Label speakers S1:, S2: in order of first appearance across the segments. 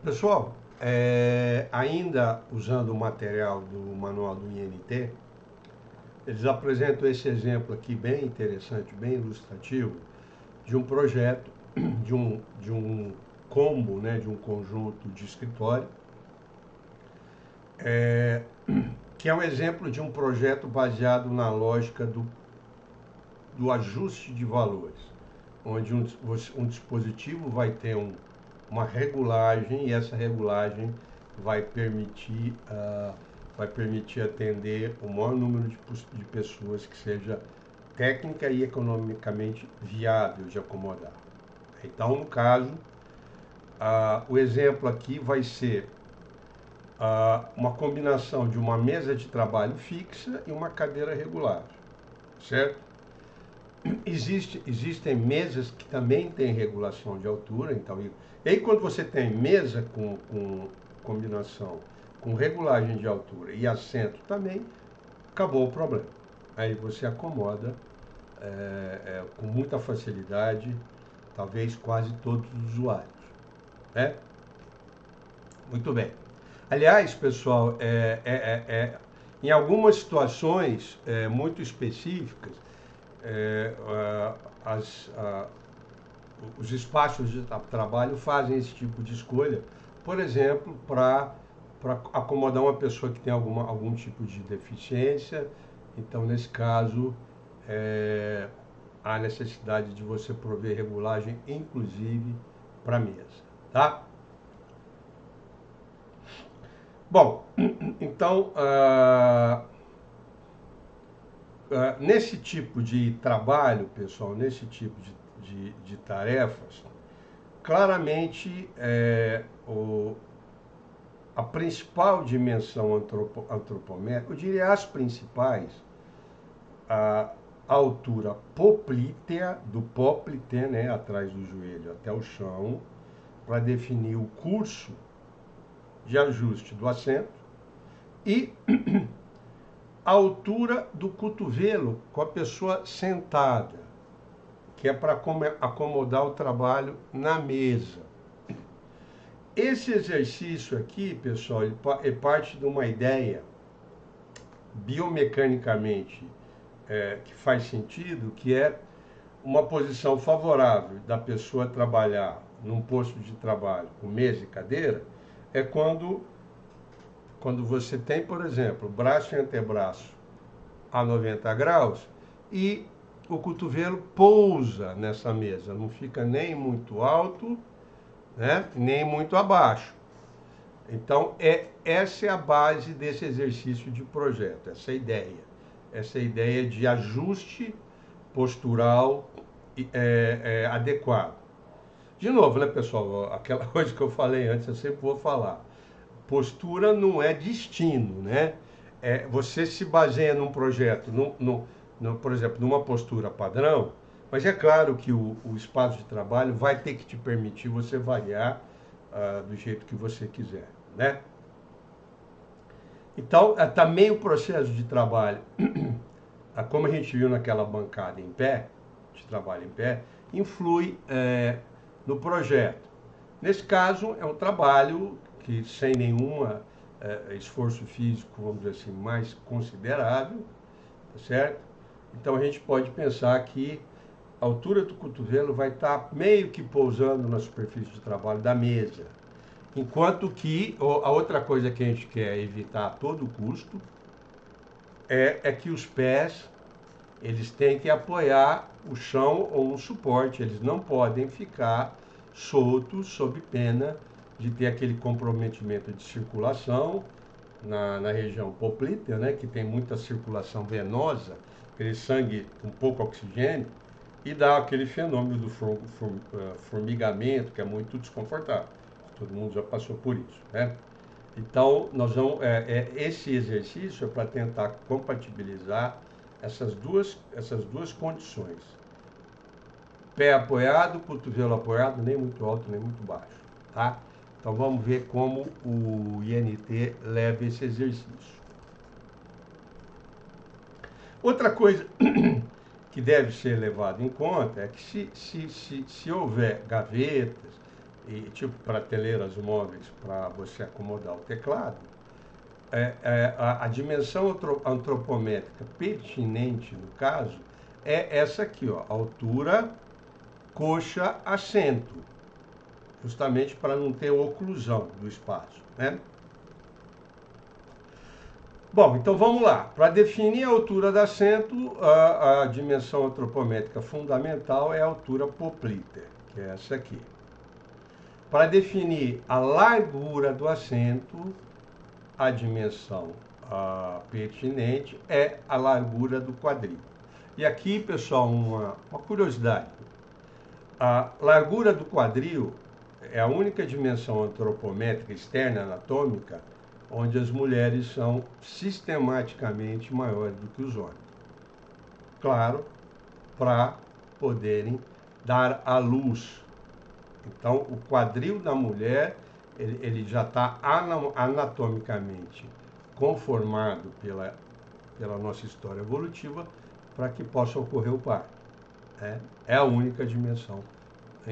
S1: Pessoal, ainda usando o material do manual do INT, eles apresentam esse exemplo aqui bem interessante, bem ilustrativo, de um projeto, de um combo, né, de um conjunto de escritório, é, que é um exemplo de um projeto baseado na lógica do ajuste de valores, onde um dispositivo vai ter uma regulagem e essa regulagem vai permitir, vai permitir atender o maior número de pessoas que seja técnica e economicamente viável de acomodar. Então, no caso, o exemplo aqui vai ser uma combinação de uma mesa de trabalho fixa e uma cadeira regular, certo? Existem mesas que também têm regulação de altura, então, e aí quando você tem mesa com combinação com regulagem de altura e assento também, acabou o problema. Aí você acomoda com muita facilidade, talvez quase todos os usuários, né? Muito bem. Aliás, pessoal, em algumas situações muito específicas, é, as, os espaços de trabalho fazem esse tipo de escolha, por exemplo, para acomodar uma pessoa que tem algum tipo de deficiência. Então, nesse caso, há necessidade de você prover regulagem, inclusive para a mesa, tá? Bom, então, nesse tipo de trabalho, pessoal, nesse tipo de tarefas, claramente a principal dimensão antropométrica, eu diria as principais, a altura poplítea, do póplite, né, atrás do joelho até o chão, para definir o curso de ajuste do assento, e a altura do cotovelo com a pessoa sentada, que é para acomodar o trabalho na mesa. Esse exercício aqui, pessoal, ele é parte de uma ideia biomecanicamente que faz sentido, que é uma posição favorável da pessoa trabalhar num posto de trabalho com mesa e cadeira, é quando você tem, por exemplo, braço e antebraço a 90 graus e o cotovelo pousa nessa mesa, não fica nem muito alto, né, nem muito abaixo. Então, essa é a base desse exercício de projeto, essa ideia de ajuste postural adequado. De novo, né, pessoal, aquela coisa que eu falei antes, eu sempre vou falar. Postura não é destino, né? Você se baseia num projeto, por exemplo, numa postura padrão, mas é claro que o espaço de trabalho vai ter que te permitir você variar do jeito que você quiser, né? Então, também o processo de trabalho, como a gente viu naquela bancada em pé, de trabalho em pé, influi no projeto. Nesse caso, é um trabalho que sem nenhum esforço físico, vamos dizer assim, mais considerável, tá certo? Então a gente pode pensar que a altura do cotovelo vai estar meio que pousando na superfície de trabalho da mesa. Enquanto que a outra coisa que a gente quer evitar a todo custo é que os pés eles têm que apoiar o chão ou um suporte, eles não podem ficar soltos sob pena de ter aquele comprometimento de circulação na região poplítea, né, que tem muita circulação venosa, aquele sangue com pouco oxigênio, e dá aquele fenômeno do formigamento, que é muito desconfortável. Todo mundo já passou por isso, né? Então, esse exercício é para tentar compatibilizar essas duas condições. Pé apoiado, cotovelo apoiado, nem muito alto, nem muito baixo, tá? Então, vamos ver como o INT leva esse exercício. Outra coisa que deve ser levado em conta é que se houver gavetas, e tipo prateleiras móveis para você acomodar o teclado, a dimensão antropométrica pertinente, no caso, é essa aqui, ó, altura, coxa, assento, justamente para não ter oclusão do espaço, né? Bom, então vamos lá. Para definir a altura do assento, a dimensão antropométrica fundamental é a altura poplítea, que é essa aqui. Para definir a largura do assento, a dimensão pertinente é a largura do quadril. E aqui, pessoal, uma curiosidade. A largura do quadril é a única dimensão antropométrica externa anatômica onde as mulheres são sistematicamente maiores do que os homens. Claro, para poderem dar à luz. Então, o quadril da mulher, ele já está anatomicamente conformado pela nossa história evolutiva para que possa ocorrer o parto. É a única dimensão.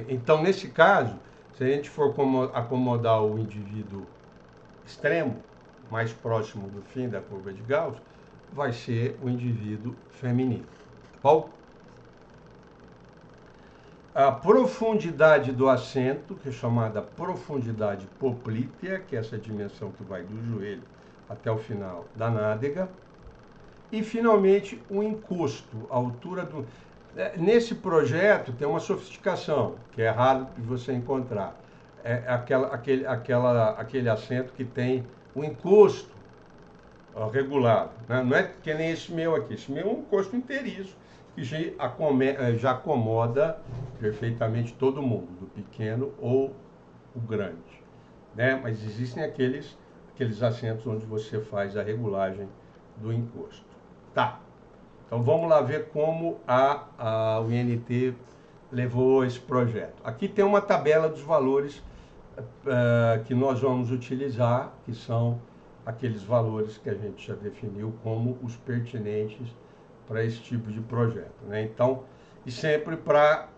S1: Então, nesse caso, se a gente for acomodar o indivíduo extremo, mais próximo do fim da curva de Gauss, vai ser o indivíduo feminino. Tá bom? A profundidade do assento, que é chamada profundidade poplítea, que é essa dimensão que vai do joelho até o final da nádega. E, finalmente, o encosto, a altura do... Nesse projeto tem uma sofisticação, que é raro de você encontrar. É aquele assento que tem o encosto regulado. Né? Não é que nem esse meu aqui. Esse meu é um encosto inteiriço, que já acomoda perfeitamente todo mundo, do pequeno ou o grande. Né? Mas existem aqueles assentos onde você faz a regulagem do encosto. Tá. Então vamos lá ver como o INT levou esse projeto. Aqui tem uma tabela dos valores que nós vamos utilizar, que são aqueles valores que a gente já definiu como os pertinentes para esse tipo de projeto. Né? Então, e sempre para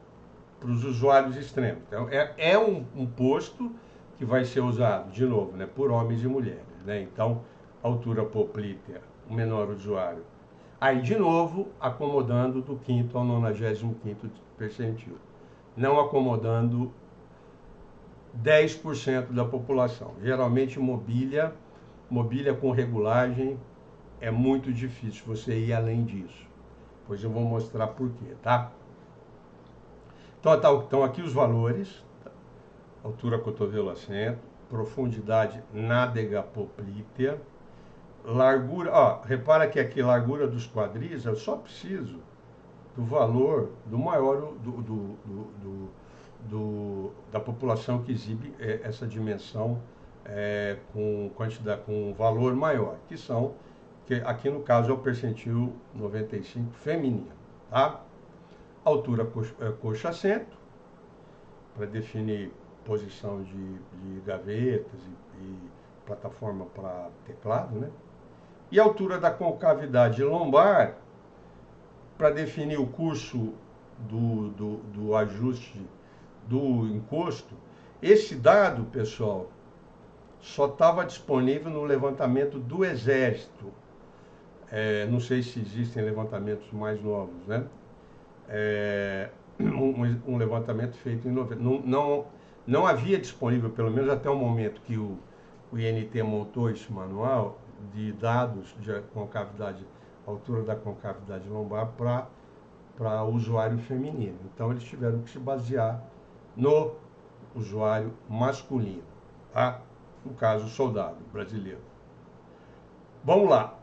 S1: os usuários extremos. Então, é um posto que vai ser usado, de novo, né, por homens e mulheres. Né? Então, altura poplítea, o menor usuário. Aí, de novo, acomodando do 5º ao 95º percentil. Não acomodando 10% da população. Geralmente, mobília com regulagem é muito difícil você ir além disso. Pois eu vou mostrar por quê, tá? Então aqui os valores: altura cotovelo assento, profundidade nádega poplítea, largura, repara que aqui largura dos quadris, eu só preciso do valor do maior da população que exibe essa dimensão com valor maior, que aqui no caso é o percentil 95 feminino, tá? Altura coxa-assento, para definir posição de gavetas e plataforma para teclado, né? E a altura da concavidade lombar, para definir o curso do ajuste do encosto. Esse dado, pessoal, só estava disponível no levantamento do Exército. Não sei se existem levantamentos mais novos, né? Um levantamento feito em 90. Não havia disponível, pelo menos até o momento que o INT montou esse manual de dados de concavidade, altura da concavidade lombar para usuário feminino. Então eles tiveram que se basear no usuário masculino, tá? No caso, soldado brasileiro. Vamos lá.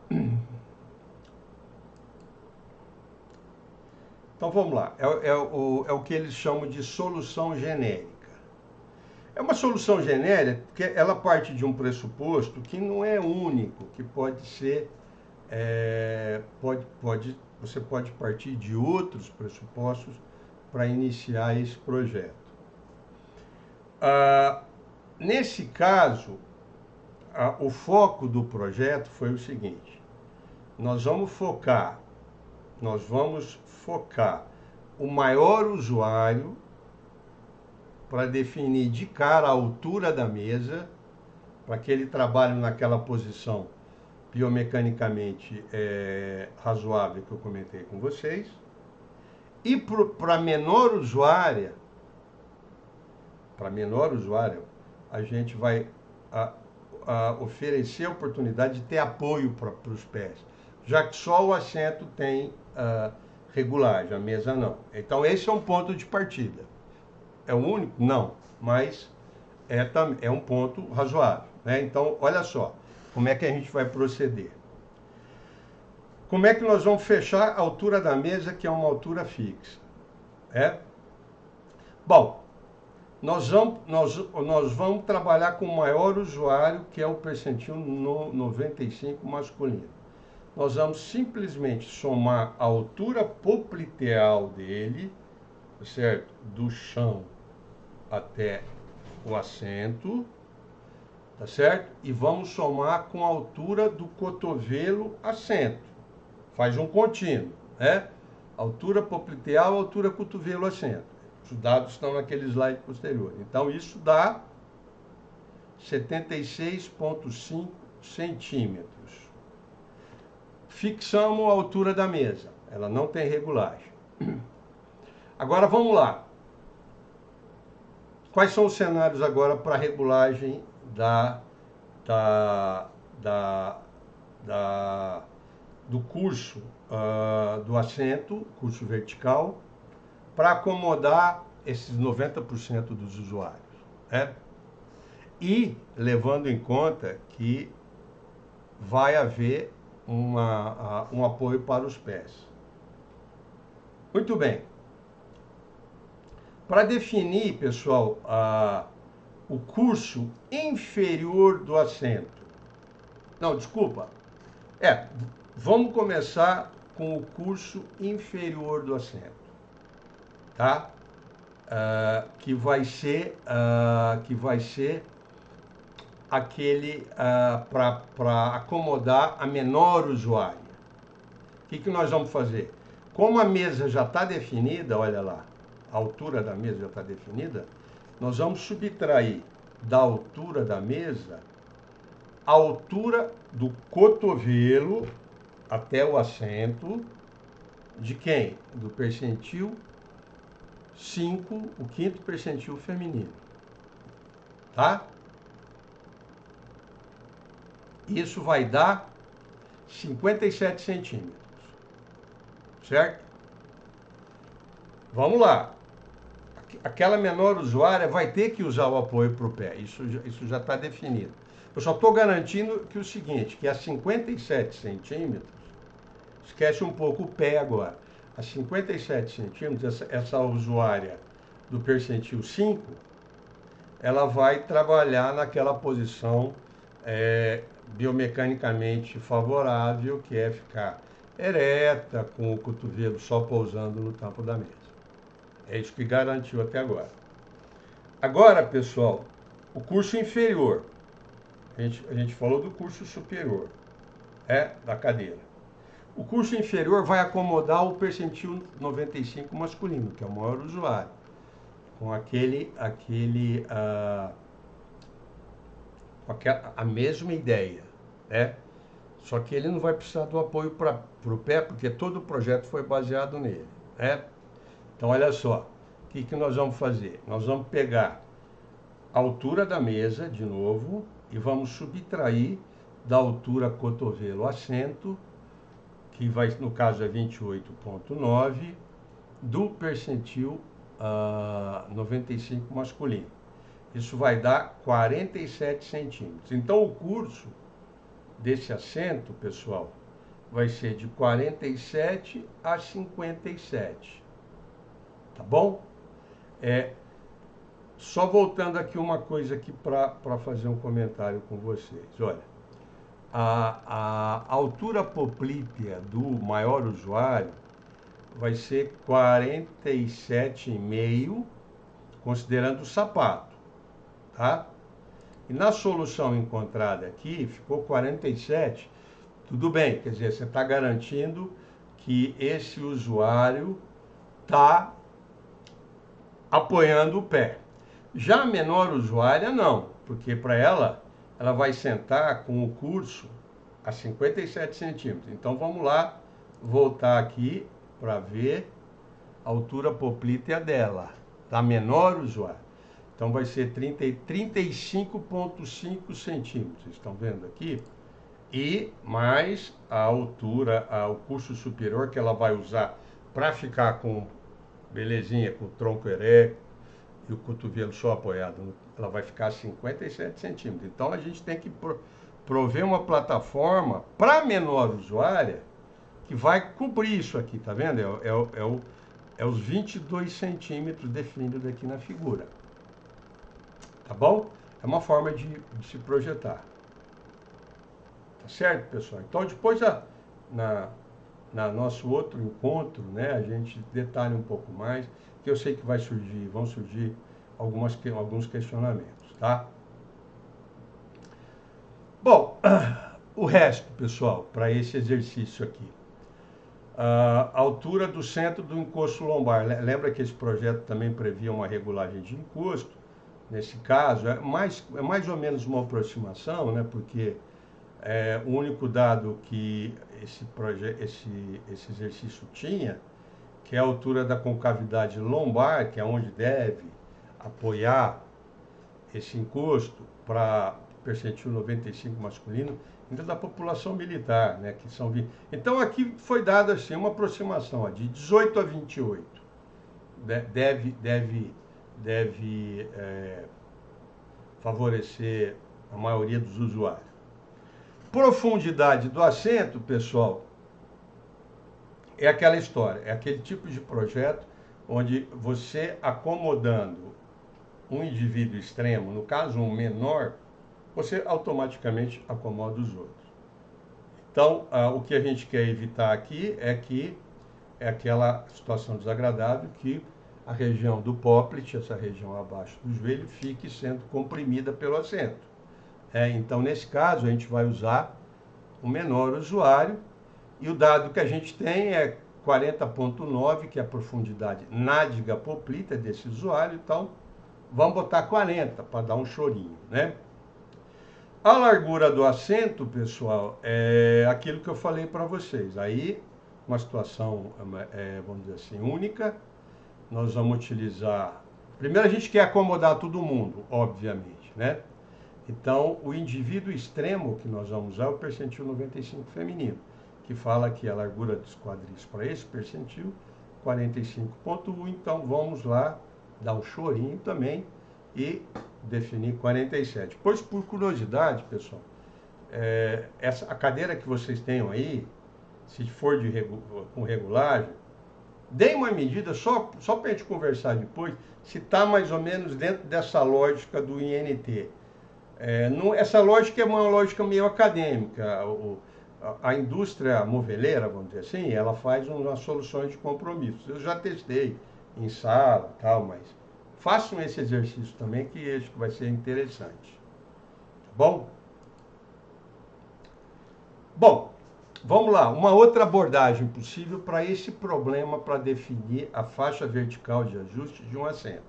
S1: Então vamos lá. É o que eles chamam de solução genérica. É uma solução genérica porque ela parte de um pressuposto que não é único, que pode ser, você pode partir de outros pressupostos para iniciar esse projeto. Nesse caso, o foco do projeto foi o seguinte: nós vamos focar o maior usuário para definir de cara a altura da mesa, para que ele trabalhe naquela posição biomecanicamente razoável que eu comentei com vocês. E para menor usuária, a gente vai oferecer a oportunidade de ter apoio para os pés, já que só o assento tem regulagem, a mesa não. Então esse é um ponto de partida. É o único? Não, mas é um ponto razoável, né? Então, olha só, como é que a gente vai proceder. Como é que nós vamos fechar a altura da mesa, que é uma altura fixa? Bom, nós vamos trabalhar com o maior usuário, que é o percentil 95 masculino. Nós vamos simplesmente somar a altura popliteal dele, certo? Do chão até o assento, tá certo? E vamos somar com a altura do cotovelo assento. Faz um contínuo, né? Altura popliteal, altura cotovelo assento. Os dados estão naquele slide posterior. Então, isso dá 76,5 centímetros. Fixamos a altura da mesa. Ela não tem regulagem. Agora, vamos lá. Quais são os cenários agora para a regulagem do curso do assento, curso vertical, para acomodar esses 90% dos usuários, né? E levando em conta que vai haver um apoio para os pés. Muito bem. Para definir, pessoal, o curso inferior do assento. Não, desculpa. Vamos começar com o curso inferior do assento, tá? Que vai ser aquele para acomodar a menor usuária. O que nós vamos fazer? Como a mesa já está definida, olha lá, a altura da mesa já está definida, nós vamos subtrair da altura da mesa a altura do cotovelo até o assento de quem? Do percentil 5, o quinto percentil feminino. Tá? Isso vai dar 57 centímetros. Certo? Vamos lá. Aquela menor usuária vai ter que usar o apoio para o pé. Isso já está definido. Eu só estou garantindo que o seguinte, que a 57 centímetros, esquece um pouco o pé agora. A 57 centímetros, essa usuária do percentil 5, ela vai trabalhar naquela posição biomecanicamente favorável, que é ficar ereta, com o cotovelo só pousando no tampo da mesa. É isso que garantiu até agora. Agora, pessoal, o curso inferior. A gente falou do curso superior, da cadeira. O curso inferior vai acomodar o percentil 95 masculino, que é o maior usuário, com a mesma ideia, né? Só que ele não vai precisar do apoio para o pé, porque todo o projeto foi baseado nele, né? Então, olha só, o que nós vamos fazer? Nós vamos pegar a altura da mesa, de novo, e vamos subtrair da altura cotovelo-assento, que vai, no caso é 28,9, do percentil 95 masculino. Isso vai dar 47 centímetros. Então, o curso desse assento, pessoal, vai ser de 47 a 57. Tá bom? Só voltando aqui uma coisa aqui para fazer um comentário com vocês. Olha, a altura poplítea do maior usuário vai ser 47,5, considerando o sapato, tá? E na solução encontrada aqui, ficou 47. Tudo bem, quer dizer, você está garantindo que esse usuário está apoiando o pé. Já a menor usuária, não, porque para ela vai sentar com o curso a 57 centímetros. Então vamos lá, voltar aqui para ver a altura poplítea dela, da menor usuária. Então vai ser 35,5 centímetros, estão vendo aqui? E mais a altura, o curso superior que ela vai usar para ficar com belezinha, com o tronco ereto e o cotovelo só apoiado, ela vai ficar a 57 centímetros. Então a gente tem que prover uma plataforma para menor usuária que vai cobrir isso aqui, tá vendo? É os 22 centímetros definidos aqui na figura. Tá bom? É uma forma de se projetar. Tá certo, pessoal? Então depois na nosso outro encontro, né, a gente detalha um pouco mais, que eu sei que vão surgir alguns questionamentos, tá? Bom, o resto, pessoal, para esse exercício aqui. A altura do centro do encosto lombar. Lembra que esse projeto também previa uma regulagem de encosto? Nesse caso, é mais ou menos uma aproximação, né? Porque o único dado que esse exercício tinha, que é a altura da concavidade lombar, que é onde deve apoiar esse encosto para percentil 95 masculino, ainda da população militar, né, que são 20. Então aqui foi dada assim uma aproximação de 18 a 28. Deve favorecer a maioria dos usuários. Profundidade do assento, pessoal, é aquela história, é aquele tipo de projeto onde você acomodando um indivíduo extremo, no caso um menor, você automaticamente acomoda os outros. Então, o que a gente quer evitar aqui é aquela situação desagradável que a região do poplite, essa região abaixo do joelho, fique sendo comprimida pelo assento. Então, nesse caso, a gente vai usar o menor usuário e o dado que a gente tem é 40,9, que é a profundidade nádiga poplita desse usuário, então vamos botar 40 para dar um chorinho, né? A largura do assento, pessoal, é aquilo que eu falei para vocês. Aí, uma situação, vamos dizer assim, única, nós vamos utilizar... Primeiro, a gente quer acomodar todo mundo, obviamente, né? Então, o indivíduo extremo que nós vamos usar é o percentil 95 feminino, que fala que a largura dos quadris para esse percentil, 45,1. Então, vamos lá dar um chorinho também e definir 47. Pois, por curiosidade, pessoal, a cadeira que vocês tenham aí, se for com regulagem, deem uma medida só para a gente conversar depois, se está mais ou menos dentro dessa lógica do INT. Essa lógica é uma lógica meio acadêmica. A indústria moveleira, vamos dizer assim, ela faz umas soluções de compromisso. Eu já testei em sala, tal, mas façam esse exercício também, que acho que vai ser interessante. Tá bom? Bom, vamos lá. Uma outra abordagem possível para esse problema, para definir a faixa vertical de ajuste de um assento.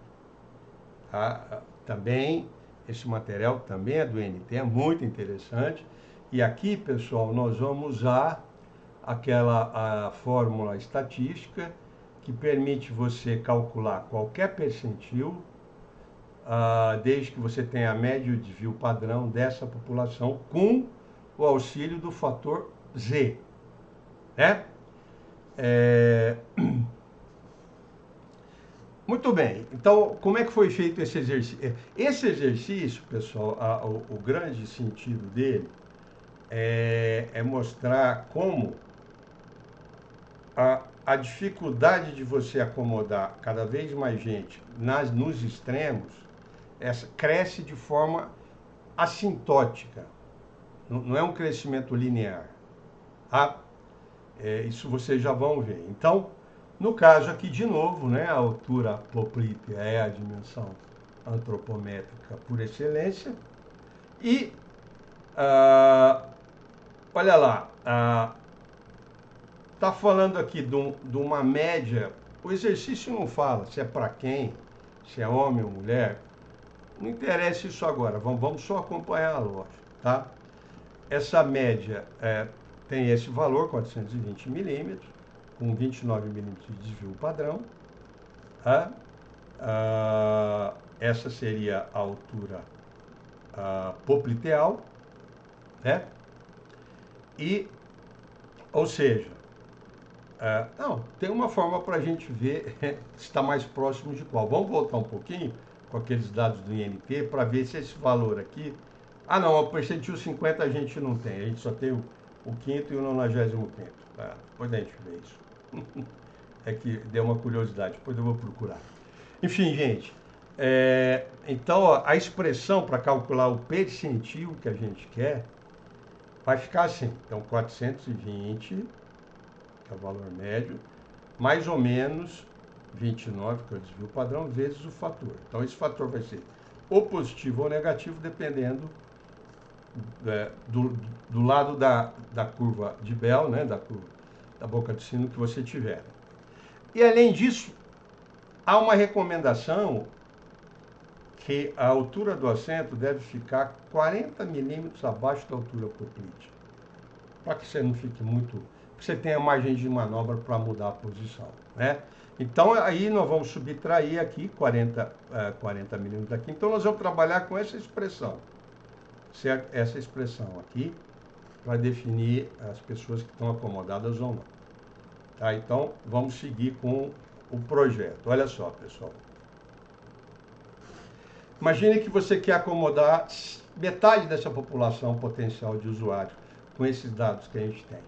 S1: Tá? Também, esse material também é do NT, é muito interessante. E aqui, pessoal, nós vamos usar a fórmula estatística que permite você calcular qualquer percentil, desde que você tenha a média de desvio padrão dessa população com o auxílio do fator Z. Né? Muito bem, então como é que foi feito esse exercício? Esse exercício, pessoal, o grande sentido dele é mostrar como a dificuldade de você acomodar cada vez mais gente nos extremos cresce de forma assintótica, não é um crescimento linear. Tá? Isso vocês já vão ver. Então, no caso aqui, de novo, né, a altura poplítea é a dimensão antropométrica por excelência. E, olha lá, está falando aqui de uma média. O exercício não fala se é para quem, se é homem ou mulher, não interessa isso agora, vamos só acompanhar a loja, tá? Essa média tem esse valor, 420 milímetros, com 29 milímetros de desvio padrão. Tá? Essa seria a altura popliteal, né? E, ou seja, não, tem uma forma para a gente ver se está mais próximo de qual. Vamos voltar um pouquinho com aqueles dados do INT para ver se esse valor aqui... Ah, não, o percentil 50 a gente não tem, a gente só tem o quinto e o 95º. Tá? Depois a gente vê isso. É que deu uma curiosidade, depois eu vou procurar. Enfim, gente, então ó, a expressão para calcular o percentil que a gente quer vai ficar assim. Então, 420, que é o valor médio, mais ou menos 29, que é o desvio padrão, vezes o fator. Então, esse fator vai ser ou positivo ou negativo, dependendo do lado da curva de Bell, né, da boca de sino que você tiver. E, além disso, há uma recomendação que a altura do assento deve ficar 40 milímetros abaixo da altura poplite, para que você não fique muito... que você tenha margem de manobra para mudar a posição, né? Então, aí nós vamos subtrair aqui 40 milímetros aqui. Então, nós vamos trabalhar com essa expressão. Essa expressão aqui para definir as pessoas que estão acomodadas ou não. Tá? Então, vamos seguir com o projeto. Olha só, pessoal. Imagine que você quer acomodar metade dessa população potencial de usuários com esses dados que a gente tem.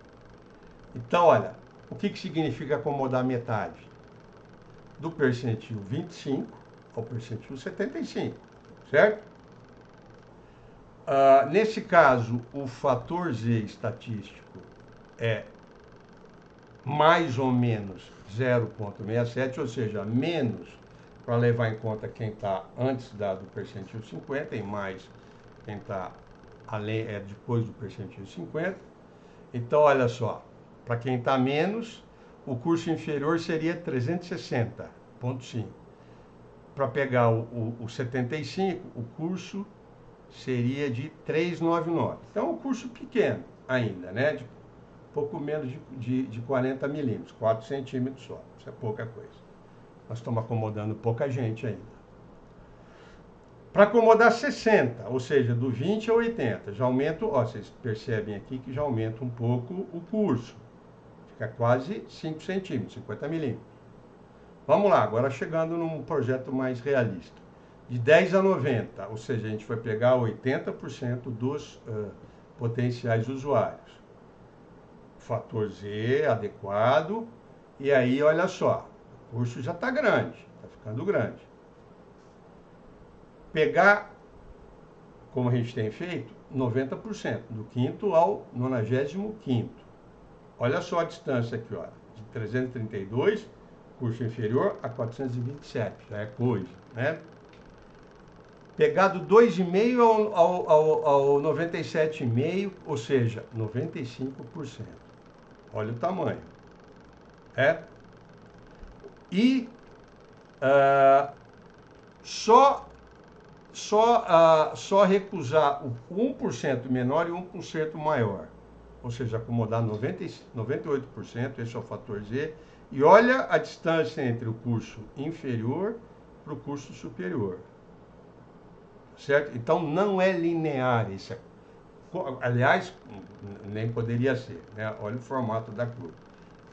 S1: Então, olha, o que significa acomodar metade? Do percentil 25 ao percentil 75, certo? Nesse caso, o fator Z estatístico é mais ou menos 0,67, ou seja, menos para levar em conta quem está antes do percentil 50 e mais quem está depois do percentil 50. Então, olha só, para quem está menos, o curso inferior seria 360,5. Para pegar o 75, o curso seria de 399. Então, é um curso pequeno ainda, né? De pouco menos de 40 milímetros, 4 centímetros só. Isso é pouca coisa. Nós estamos acomodando pouca gente ainda. Para acomodar 60, ou seja, do 20 a 80, já aumenta, vocês percebem aqui que já aumenta um pouco o curso. Fica quase 5 centímetros, 50 milímetros. Vamos lá, agora chegando num projeto mais realista. De 10 a 90, ou seja, a gente vai pegar 80% dos potenciais usuários. Fator Z adequado. E aí, olha só, o curso já está grande, está ficando grande. Pegar, como a gente tem feito, 90%, do 5º ao 95º. Olha só a distância aqui, ó, de 332, curso inferior, a 427, já é coisa, né? Pegar do 2,5 ao 97,5, ou seja, 95%. Olha o tamanho. E só recusar o 1% menor e 1% maior. Ou seja, acomodar 98%, esse é o fator Z. E olha a distância entre o curso inferior para o curso superior. Certo? Então, não é linear isso. Aliás, nem poderia ser, né? Olha o formato da curva.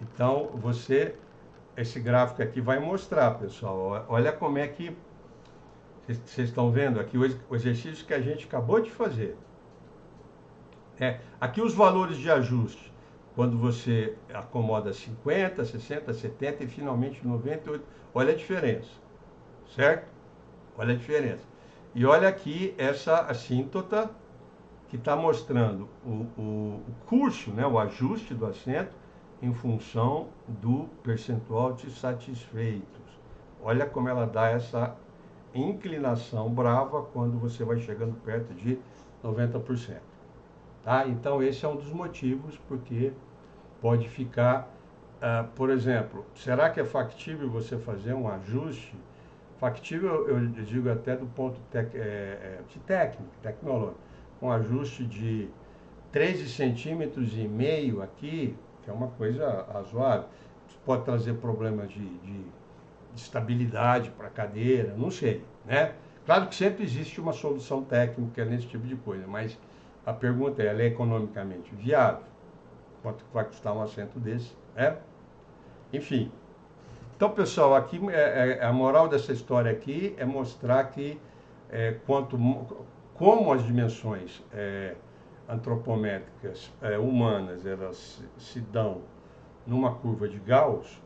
S1: Então, esse gráfico aqui vai mostrar, pessoal. Olha como é que vocês estão vendo aqui o exercício que a gente acabou de fazer. Aqui os valores de ajuste, quando você acomoda 50, 60, 70 e finalmente 98, olha a diferença, certo? Olha a diferença. E olha aqui essa assíntota que está mostrando o curso, né, o ajuste do assento em função do percentual de satisfeitos. Olha como ela dá essa inclinação brava quando você vai chegando perto de 90%. Tá? Então, esse é um dos motivos porque pode ficar, por exemplo, será que é factível você fazer um ajuste Factível, eu digo até do ponto de técnico, tecnológico. Um ajuste de 13,5 cm aqui, que é uma coisa razoável. Isso pode trazer problemas de estabilidade para a cadeira, não sei, né? Claro que sempre existe uma solução técnica nesse tipo de coisa, mas a pergunta é, ela é economicamente viável? Quanto vai custar um assento desse, né? Enfim. Então, pessoal, aqui a moral dessa história aqui é mostrar que como as dimensões antropométricas humanas elas se dão numa curva de Gauss,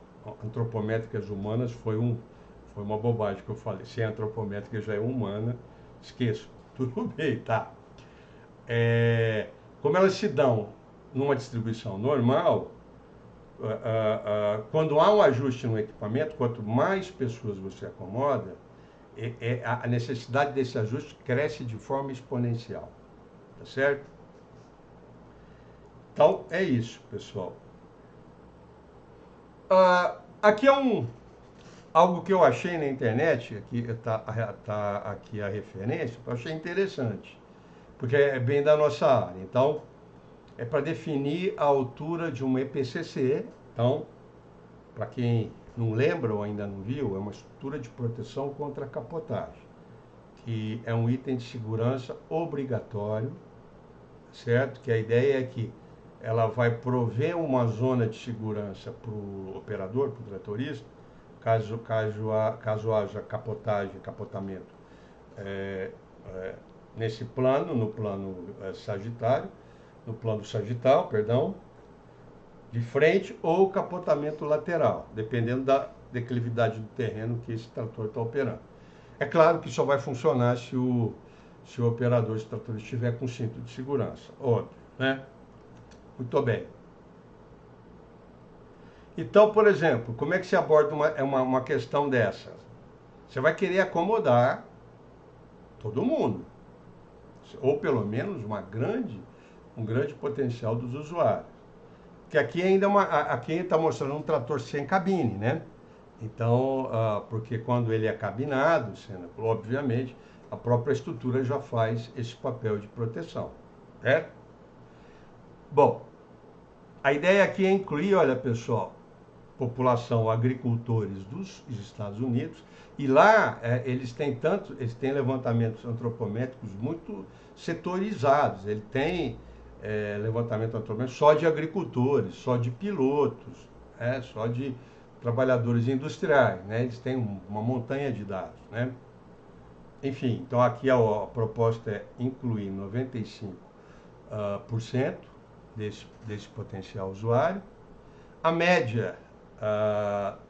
S1: antropométricas humanas foi uma bobagem que eu falei. Se é antropométrica já é humana, esqueço. Tudo bem, tá? Como elas se dão numa distribuição normal, quando há um ajuste no equipamento, quanto mais pessoas você acomoda, a necessidade desse ajuste cresce de forma exponencial. Tá certo? Então, é isso, pessoal. Aqui é algo que eu achei na internet, aqui está aqui a referência, eu achei interessante, porque é bem da nossa área. Então, é para definir a altura de uma EPCC. Então, para quem não lembra ou ainda não viu, é uma estrutura de proteção contra a capotagem, que é um item de segurança obrigatório, certo? Que a ideia é que ela vai prover uma zona de segurança para o operador, para o tratorista, caso haja capotamento nesse plano, no plano sagitário, no plano sagital, perdão, de frente ou capotamento lateral, dependendo da declividade do terreno que esse trator está operando. É claro que só vai funcionar se o operador de trator estiver com cinto de segurança, óbvio, né? Muito bem. Então, por exemplo, como é que se aborda uma questão dessa? Você vai querer acomodar todo mundo, ou pelo menos um grande potencial dos usuários. Que aqui ainda aqui está mostrando um trator sem cabine, né? Então, porque quando ele é cabinado, obviamente, a própria estrutura já faz esse papel de proteção, certo? Bom, a ideia aqui é incluir, olha pessoal, população agricultores dos Estados Unidos, e lá eles têm levantamentos antropométricos muito setorizados. Ele tem levantamento antropométrico só de agricultores, só de pilotos, só de trabalhadores industriais, né? Eles têm uma montanha de dados, né? Enfim, então aqui a proposta é incluir 95% desse potencial usuário. A média,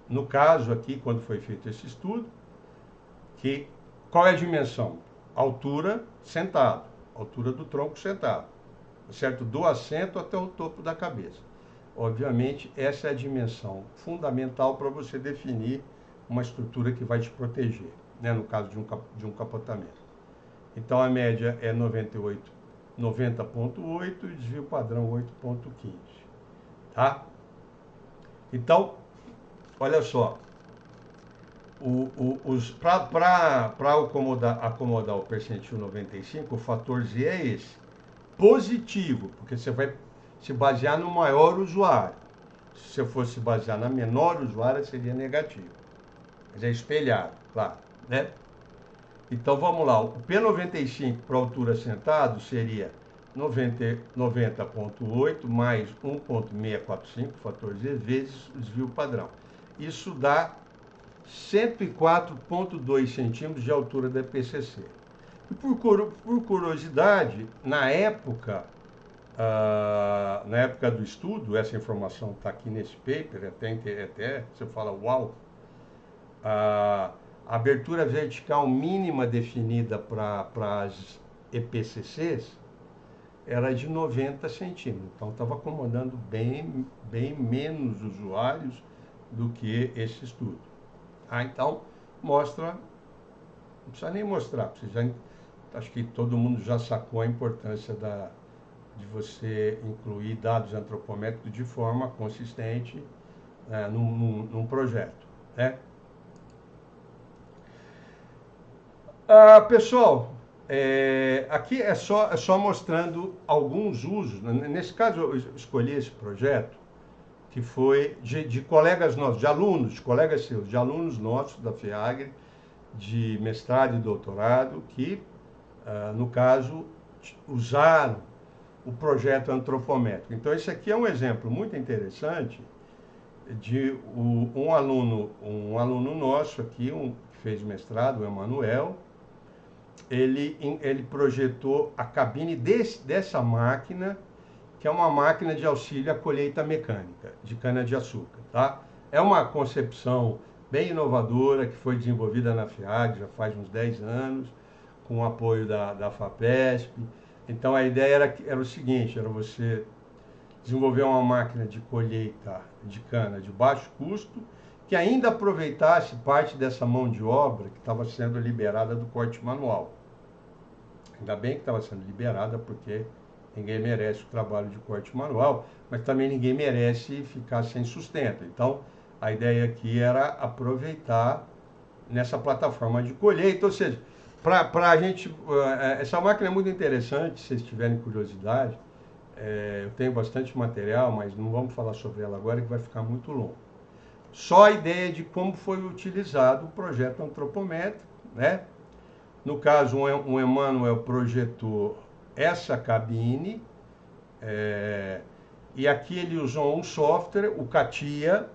S1: no caso aqui, quando foi feito esse estudo, qual é a dimensão? Altura sentado, altura do tronco sentado, certo? Do assento até o topo da cabeça. Obviamente, essa é a dimensão fundamental para você definir uma estrutura que vai te proteger, né, no caso de um capotamento. Então, a média é 90,8 e desvio padrão 8,15. Tá? Então, olha só, para acomodar o percentil 95, o fator Z é esse, positivo, porque você vai se basear no maior usuário. Se você fosse basear na menor usuária, seria negativo. Mas é espelhado, claro, né? Então vamos lá, o P95 para altura sentado seria 90,8 mais 1,645, fator Z, vezes o desvio padrão. Isso dá 104,2 centímetros de altura da PCC. E por curiosidade, na época do estudo, essa informação está aqui nesse paper, até você fala, uau, a abertura vertical mínima definida para as EPCCs era de 90 centímetros. Então, estava acomodando bem menos usuários do que esse estudo. Então, mostra, não precisa nem mostrar, acho que todo mundo já sacou a importância de você incluir dados antropométricos de forma consistente num projeto, né? Pessoal, aqui é só mostrando alguns usos. Nesse caso, eu escolhi esse projeto que foi de colegas nossos, de alunos, de colegas seus, de alunos nossos da FIAGRE, de mestrado e doutorado, que, no caso, usaram o projeto antropométrico. Então, esse aqui é um exemplo muito interessante de um aluno nosso aqui, que fez mestrado, o Emanuel. Ele projetou a cabine dessa máquina, que é uma máquina de auxílio à colheita mecânica de cana-de-açúcar, tá? É uma concepção bem inovadora que foi desenvolvida na FIAG já faz uns 10 anos, com o apoio da FAPESP. Então a ideia era o seguinte, era você desenvolver uma máquina de colheita de cana de baixo custo, que ainda aproveitasse parte dessa mão de obra que estava sendo liberada do corte manual. Ainda bem que estava sendo liberada, porque ninguém merece o trabalho de corte manual, mas também ninguém merece ficar sem sustento. Então, a ideia aqui era aproveitar nessa plataforma de colheita, ou seja, para a gente, essa máquina é muito interessante, se vocês tiverem curiosidade, eu tenho bastante material, mas não vamos falar sobre ela agora, que vai ficar muito longo. Só a ideia de como foi utilizado o projeto antropométrico, né? No caso, o Emanuel projetou essa cabine, e aqui ele usou um software, o CATIA.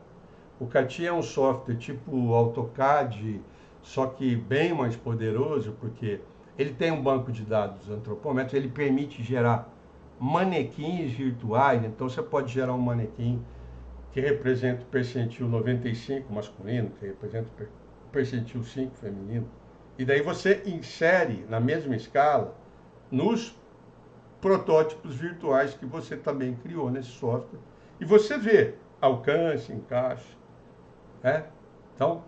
S1: O CATIA é um software tipo AutoCAD, só que bem mais poderoso, porque ele tem um banco de dados antropométricos, ele permite gerar manequins virtuais. Então você pode gerar um manequim que representa o percentil 95 masculino, que representa o percentil 5 feminino. E daí você insere na mesma escala nos protótipos virtuais que você também criou nesse software. E você vê alcance, encaixe. Né? Então,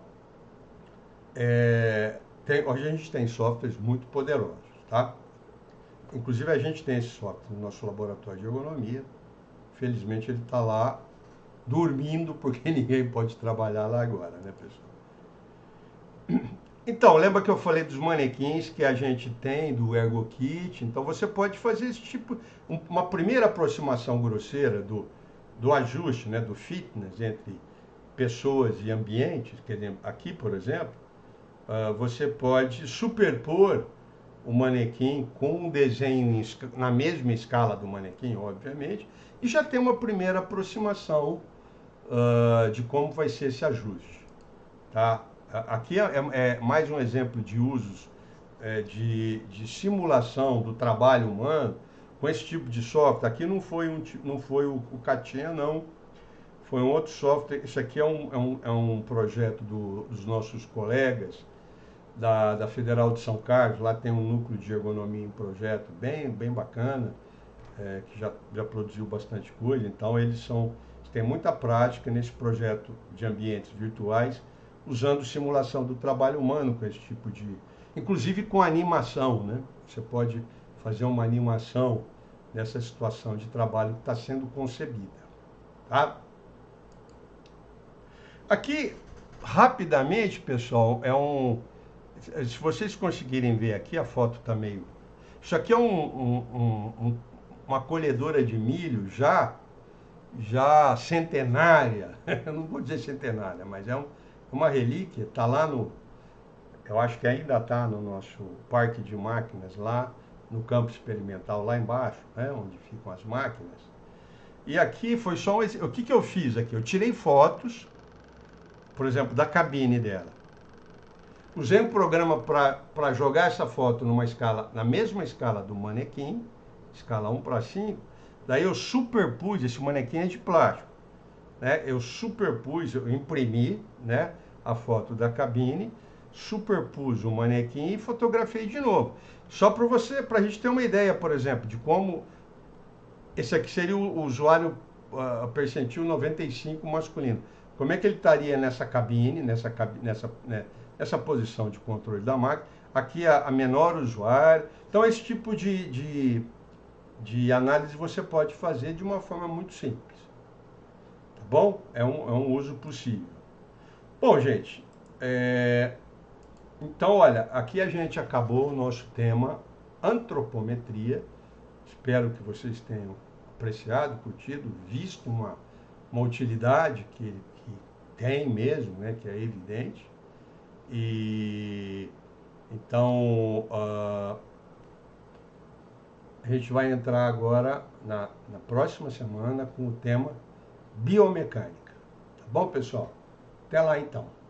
S1: hoje a gente tem softwares muito poderosos. Tá? Inclusive a gente tem esse software no nosso laboratório de ergonomia. Felizmente ele está lá dormindo, porque ninguém pode trabalhar lá agora, né, pessoal? Então, lembra que eu falei dos manequins que a gente tem, do ErgoKit? Então, você pode fazer esse tipo, uma primeira aproximação grosseira do ajuste, né, do fitness entre pessoas e ambientes. Quer dizer, aqui, por exemplo, você pode superpor o manequim com um desenho na mesma escala do manequim, obviamente, e já tem uma primeira aproximação de como vai ser esse ajuste, tá? Aqui é mais um exemplo de usos de simulação do trabalho humano com esse tipo de software. Aqui não foi o CATIA, não. Foi um outro software. Isso aqui é um projeto dos nossos colegas da Federal de São Carlos. Lá tem um núcleo de ergonomia em projeto bem bacana, que já produziu bastante coisa. Então, eles têm muita prática nesse projeto de ambientes virtuais, usando simulação do trabalho humano com esse tipo de... Inclusive com animação, né? Você pode fazer uma animação dessa situação de trabalho que está sendo concebida. Tá? Aqui, rapidamente, pessoal, se vocês conseguirem ver aqui, a foto está meio... Isso aqui é uma colhedora de milho já centenária. Eu não vou dizer centenária, mas é uma relíquia. Está lá eu acho que ainda está no nosso parque de máquinas, lá no campo experimental, lá embaixo, né, onde ficam as máquinas. E aqui foi só o que eu fiz aqui? Eu tirei fotos, por exemplo, da cabine dela. Usei um programa para jogar essa foto na mesma escala do manequim, escala 1:5. Daí eu superpus, esse manequim é de plástico, né? Eu imprimi, né, a foto da cabine, superpus o manequim e fotografei de novo. Só para a gente ter uma ideia, por exemplo, de como esse aqui seria o usuário percentil 95 masculino. Como é que ele estaria nessa cabine, nessa posição de controle da máquina? Aqui a menor usuário. Então, esse tipo de análise você pode fazer de uma forma muito simples. Tá bom? É um uso possível. Bom, gente, Então, olha, aqui a gente acabou o nosso tema antropometria. Espero que vocês tenham apreciado, curtido, visto uma utilidade que tem mesmo, né, que é evidente. E então a gente vai entrar agora na próxima semana com o tema biomecânica. Tá bom, pessoal? Até lá então.